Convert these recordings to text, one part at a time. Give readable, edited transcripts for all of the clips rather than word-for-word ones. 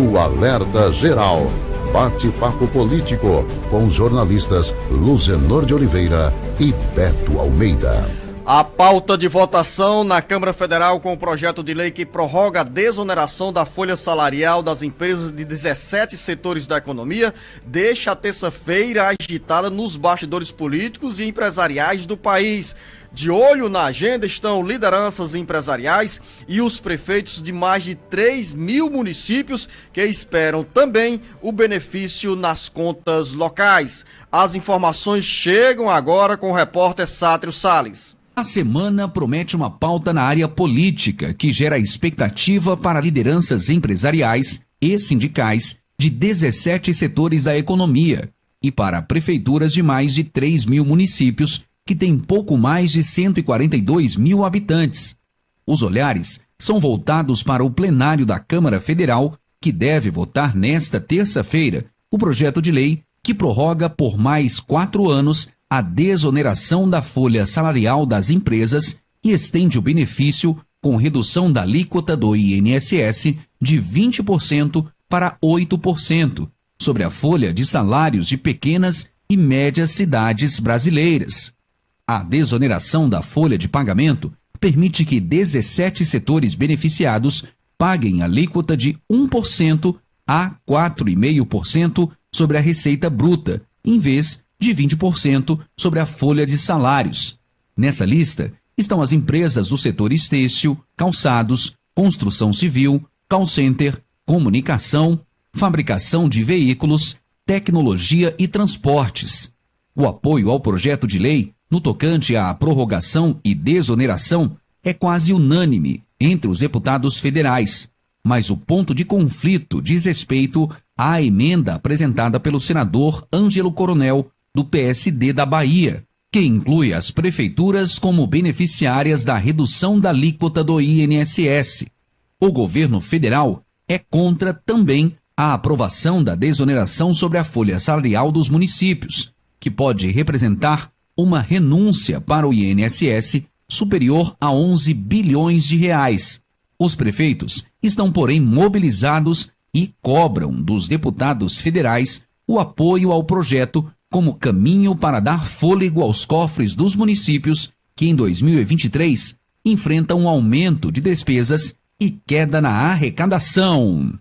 no Alerta Geral. Bate-papo político com os jornalistas Luzenor de Oliveira e Beto Almeida. A pauta de votação na Câmara Federal com o projeto de lei que prorroga a desoneração da folha salarial das empresas de 17 setores da economia deixa a terça-feira agitada nos bastidores políticos e empresariais do país. De olho na agenda estão lideranças empresariais e os prefeitos de mais de 3.000 municípios que esperam também o benefício nas contas locais. As informações chegam agora com o repórter Sátrio Salles. A semana promete uma pauta na área política que gera expectativa para lideranças empresariais e sindicais de 17 setores da economia e para prefeituras de mais de 3.000 municípios que têm pouco mais de 142 mil habitantes. Os olhares são voltados para o plenário da Câmara Federal, que deve votar nesta terça-feira o projeto de lei que prorroga por mais 4 anos a desoneração da folha salarial das empresas e estende o benefício com redução da alíquota do INSS de 20% para 8% sobre a folha de salários de pequenas e médias cidades brasileiras. A desoneração da folha de pagamento permite que 17 setores beneficiados paguem alíquota de 1% a 4,5% sobre a receita bruta, em vez de 20% sobre a folha de salários. Nessa lista estão as empresas do setor têxtil, calçados, construção civil, call center, comunicação, fabricação de veículos, tecnologia e transportes. O apoio ao projeto de lei, no tocante à prorrogação e desoneração, é quase unânime entre os deputados federais, mas o ponto de conflito diz respeito à emenda apresentada pelo senador Ângelo Coronel, do PSD da Bahia, que inclui as prefeituras como beneficiárias da redução da alíquota do INSS. O governo federal é contra também a aprovação da desoneração sobre a folha salarial dos municípios, que pode representar uma renúncia para o INSS superior a 11 bilhões de reais. Os prefeitos estão, porém, mobilizados e cobram dos deputados federais o apoio ao projeto como caminho para dar fôlego aos cofres dos municípios que em 2023 enfrentam um aumento de despesas e queda na arrecadação.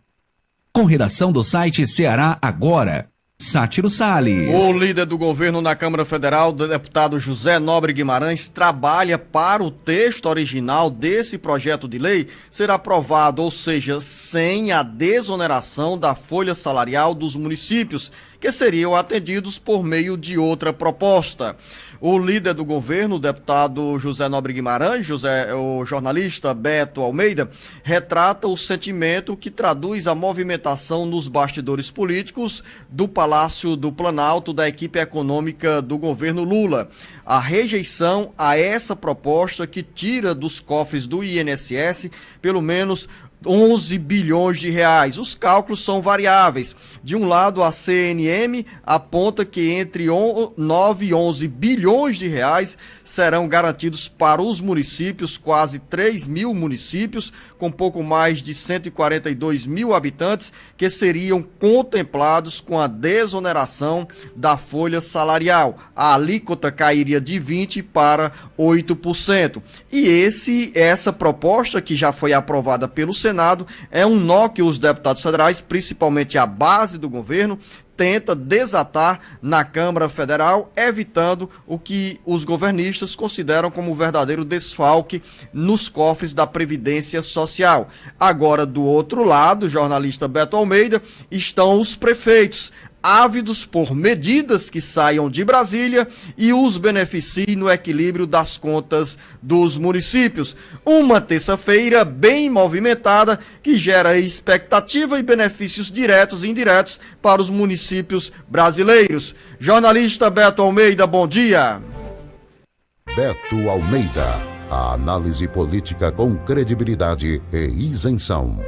Com redação do site Ceará Agora, Sátiro Salles. O líder do governo na Câmara Federal, o deputado José Nobre Guimarães, trabalha para o texto original desse projeto de lei ser aprovado, ou seja, sem a desoneração da folha salarial dos municípios, que seriam atendidos por meio de outra proposta. O líder do governo, o deputado José Nobre Guimarães, o jornalista Beto Almeida, retrata o sentimento que traduz a movimentação nos bastidores políticos do Palácio do Planalto da equipe econômica do governo Lula. A rejeição a essa proposta que tira dos cofres do INSS pelo menos 11 bilhões de reais. Os cálculos são variáveis. De um lado, a CNM aponta que entre 9 e 11 bilhões de reais serão garantidos para os municípios, quase 3.000 municípios, com pouco mais de 142 mil habitantes, que seriam contemplados com a desoneração da folha salarial. A alíquota cairia de 20% para 8%. E essa proposta, que já foi aprovada pelo Senado, é um nó que os deputados federais, principalmente a base do governo, tenta desatar na Câmara Federal, evitando o que os governistas consideram como verdadeiro desfalque nos cofres da Previdência Social. Agora, do outro lado, jornalista Beto Almeida, estão os prefeitos, ávidos por medidas que saiam de Brasília e os beneficiem no equilíbrio das contas dos municípios. Uma terça-feira bem movimentada que gera expectativa e benefícios diretos e indiretos para os municípios brasileiros. Jornalista Beto Almeida, bom dia. Beto Almeida, a análise política com credibilidade e isenção.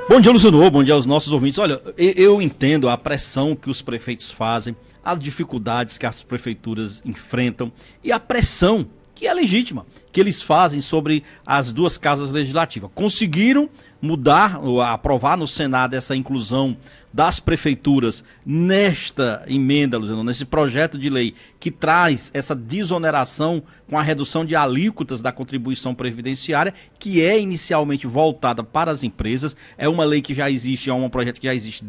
Bom dia, Luciano. Bom dia aos nossos ouvintes. Olha, eu entendo a pressão que os prefeitos fazem, as dificuldades que as prefeituras enfrentam e a pressão, que é legítima, que eles fazem sobre as duas casas legislativas. Conseguiram mudar, ou aprovar no Senado essa inclusão das prefeituras nesta emenda, Luciano, nesse projeto de lei que traz essa desoneração com a redução de alíquotas da contribuição previdenciária, que é inicialmente voltada para as empresas. É uma lei que já existe, é um projeto que já existe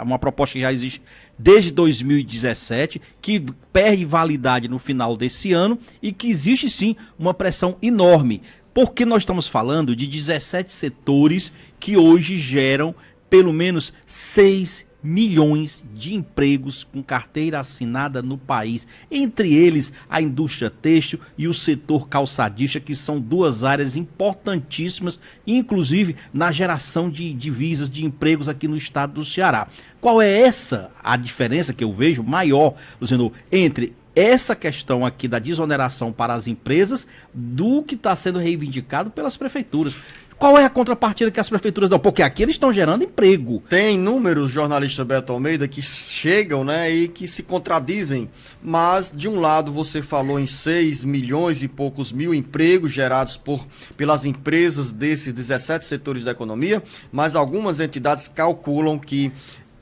uma proposta que já existe desde 2017, que perde validade no final desse ano e que existe sim uma pressão enorme. Porque nós estamos falando de 17 setores que hoje geram pelo menos 6 milhões de empregos com carteira assinada no país. Entre eles, a indústria têxtil e o setor calçadista, que são duas áreas importantíssimas, inclusive na geração de divisas, de empregos aqui no estado do Ceará. Qual é a diferença que eu vejo maior, Luciano, entre essa questão aqui da desoneração para as empresas do que está sendo reivindicado pelas prefeituras? Qual é a contrapartida que as prefeituras dão? Porque aqui eles estão gerando emprego. Tem números, jornalista Beto Almeida, que chegam, né, e que se contradizem. Mas, de um lado, você falou em 6 milhões e poucos mil empregos gerados pelas empresas desses 17 setores da economia, mas algumas entidades calculam que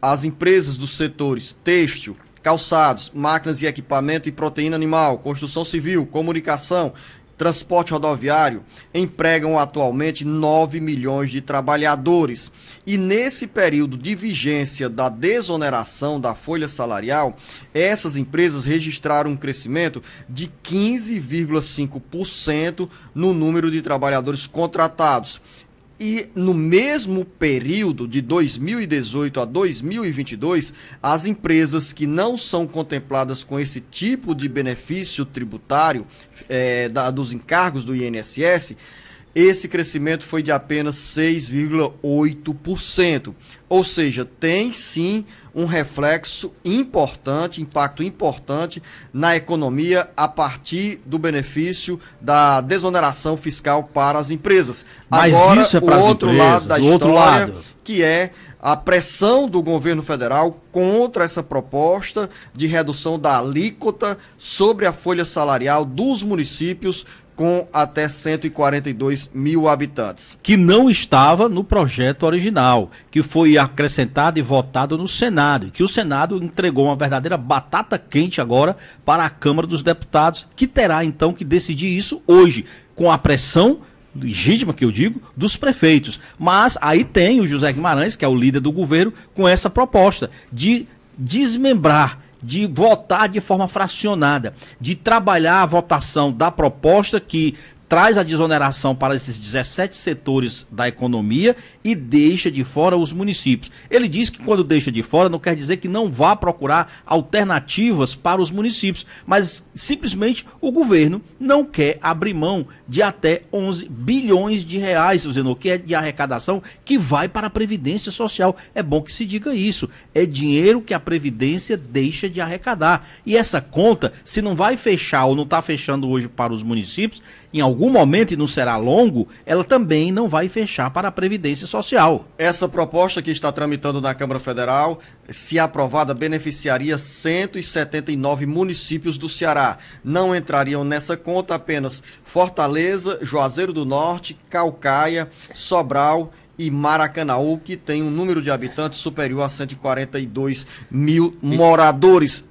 as empresas dos setores têxtil, calçados, máquinas e equipamento e proteína animal, construção civil, comunicação, transporte rodoviário, empregam atualmente 9 milhões de trabalhadores. E nesse período de vigência da desoneração da folha salarial, essas empresas registraram um crescimento de 15,5% no número de trabalhadores contratados. E no mesmo período, de 2018 a 2022, as empresas que não são contempladas com esse tipo de benefício tributário dos encargos do INSS, esse crescimento foi de apenas 6,8%. Ou seja, tem sim um reflexo importante, impacto importante na economia a partir do benefício da desoneração fiscal para as empresas. Mas agora, isso é para o as outro empresas, lado da o outro história, lado, que é a pressão do governo federal contra essa proposta de redução da alíquota sobre a folha salarial dos municípios com até 142 mil habitantes. Que não estava no projeto original, que foi acrescentado e votado no Senado, que o Senado entregou uma verdadeira batata quente agora para a Câmara dos Deputados, que terá então que decidir isso hoje, com a pressão legítima, que eu digo, dos prefeitos. Mas aí tem o José Guimarães, que é o líder do governo, com essa proposta de desmembrar, de votar de forma fracionada, de trabalhar a votação da proposta que traz a desoneração para esses 17 setores da economia e deixa de fora os municípios. Ele diz que quando deixa de fora não quer dizer que não vá procurar alternativas para os municípios, mas simplesmente o governo não quer abrir mão de até 11 bilhões de reais, Zeno, que é de arrecadação que vai para a Previdência Social. É bom que se diga isso. É dinheiro que a Previdência deixa de arrecadar. E essa conta, se não vai fechar ou não está fechando hoje para os municípios, em algum momento, e não será longo, ela também não vai fechar para a Previdência Social. Essa proposta que está tramitando na Câmara Federal, se aprovada, beneficiaria 179 municípios do Ceará. Não entrariam nessa conta apenas Fortaleza, Juazeiro do Norte, Caucaia, Sobral e Maracanaú, que tem um número de habitantes superior a 142 mil moradores.